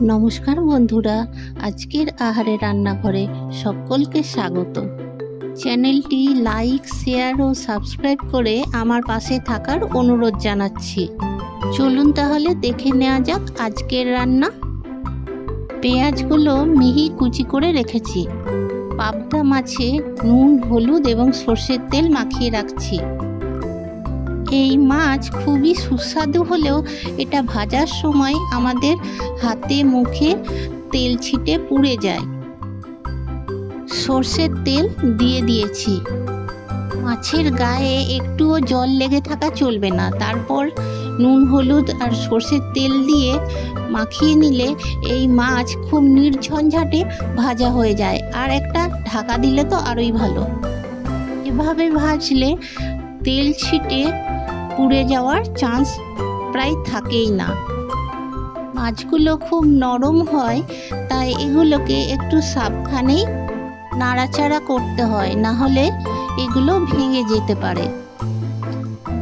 নমস্কার বন্ধুরা, আজকের আহারে রান্নাঘরে সকলকে স্বাগত। চ্যানেলটি লাইক, শেয়ার ও সাবস্ক্রাইব করে আমার পাশে থাকার অনুরোধ জানাচ্ছি। চলুন তাহলে দেখে নেওয়া যাক আজকের রান্না। পেঁয়াজগুলো মিহি কুচি করে রেখেছি। পাবদা মাছে নুন, হলুদ এবং সর্ষের তেল মাখিয়ে রাখছি। এই মাছ খুবই সুস্বাদু হলেও এটা ভাজার সময় আমাদের হাতে মুখে তেল ছিটে পুড়ে যায়। সর্ষের তেল দিয়ে দিয়েছি। মাছের গায়ে একটুও জল লেগে থাকা চলবে না। তারপর নুন, হলুদ আর সর্ষের তেল দিয়ে মাখিয়ে নিলে এই মাছ খুব নির্ঝঞ্ঝাটে ভাজা হয়ে যায়। আর একটা ঢাকা দিলে তো আরোই ভালো। এভাবে ভাজলে তেল ছিটে পুড়ে যাওয়ার চান্স প্রায় থাকেই না। মাছগুলো খুব নরম হয়, তাই এগুলোকে একটু সাবধানেই নাড়াচাড়া করতে হয়, না হলে এগুলো ভেঙে যেতে পারে।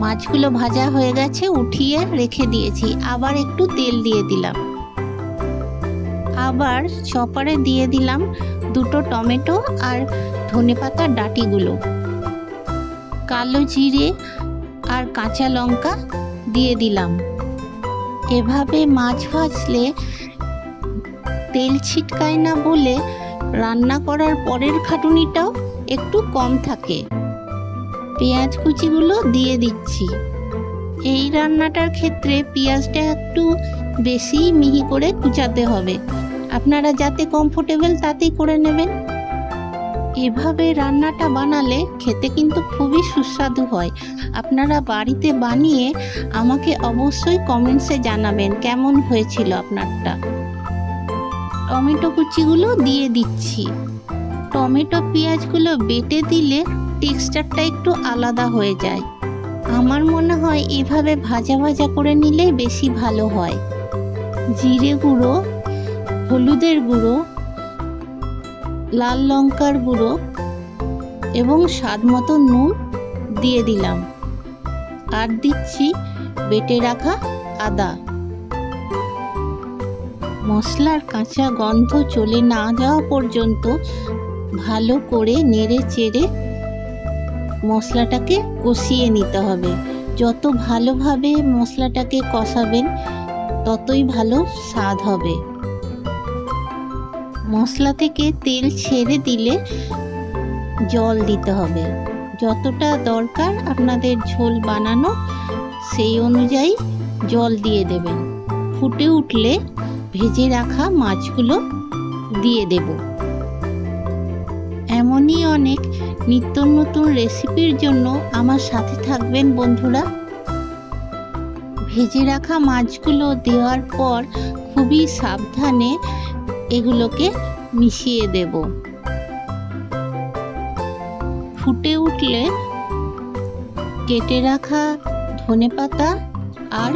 মাছগুলো ভাজা হয়ে গেছে, উঠিয়ে রেখে দিয়েছি। আবার একটু তেল দিয়ে দিলাম। আবার চপারে দিয়ে দিলাম দুটো টমেটো আর ধনেপাতার ডাঁটিগুলো, কালো জিরে আর কাঁচা লঙ্কা দিয়ে দিলাম। এভাবে মাছ ভাজলে তেল ছিটকায় না বলে রান্না করার পরের খাটুনিটাও একটু কম থাকে। পেঁয়াজ কুচিগুলো দিয়ে দিচ্ছি। এই রান্নাটার ক্ষেত্রে পেঁয়াজটা একটু বেশি মিহি করে কুচাতে হবে। আপনারা যাতে কমফোর্টেবল তাতেই করে নেবেন। এভাবে রান্নাটা বানালে খেতে কিন্তু খুবই সুস্বাদু হয়। আপনারা বাড়িতে বানিয়ে আমাকে অবশ্যই কমেন্টসে জানাবেন কেমন হয়েছিল আপনারটা। টমেটো কুচিগুলো দিয়ে দিচ্ছি। টমেটো পেঁয়াজগুলো বেটে দিলে টেক্সচারটা একটু আলাদা হয়ে যায়। আমার মনে হয় এভাবে ভাজা ভাজা করে নিলে বেশি ভালো হয়। জিরে গুঁড়ো, হলুদের গুঁড়ো, লাল লঙ্কার গুঁড়ো এবং স্বাদ মতো নুন দিয়ে দিলাম। আর দিচ্ছি বেটে রাখা আদা। মশলার কাঁচা গন্ধ চলে না যাওয়া পর্যন্ত ভালো করে নেড়ে চেড়ে মশলাটাকে কষিয়ে নিতে হবে। যত ভালোভাবে মশলাটাকে কষাবেন ততই ভালো স্বাদ হবে। মশলা থেকে তেল ছেড়ে দিলে জল দিতে হবে। যতটা দরকার আপনাদের ঝোল বানানো সেই অনুযায়ী জল দিয়ে দেবেন। ফুটে উঠলে ভেজে রাখা মাছগুলো দিয়ে দেব। এমনই অনেক নিত্য নতুন রেসিপির জন্য আমার সাথে থাকবেন বন্ধুরা। ভেজে রাখা মাছগুলো দেওয়ার পর খুবই সাবধানে এগুলোকে মিশিয়ে দেব। ফুটে উঠলে কেটে রাখা ধনেপাতা আর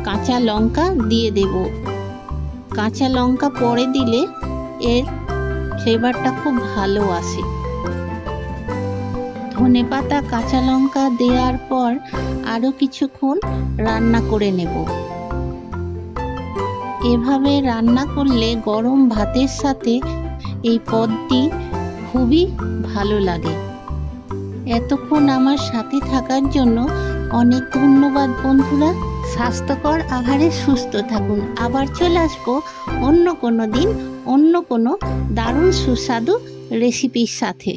কাঁচা লঙ্কা দিয়ে দেব। কাঁচা লঙ্কা পরে দিলে এর ফ্লেভারটা খুব ভালো আসে। ধনেপাতা, কাঁচা লঙ্কা দেওয়ার পর আরও কিছুক্ষণ রান্না করে নেব। এভাবে রান্না করলে গরম ভাতের সাথে এই পদটি খুবই ভালো লাগে। এতক্ষণ আমার সাথে থাকার জন্য অনেক ধন্যবাদ বন্ধুরা। স্বাস্থ্যকর আহারে সুস্থ থাকুন। আবার চলে আসবো অন্য কোনো দিন অন্য কোনো দারুণ সুস্বাদু রেসিপির সাথে।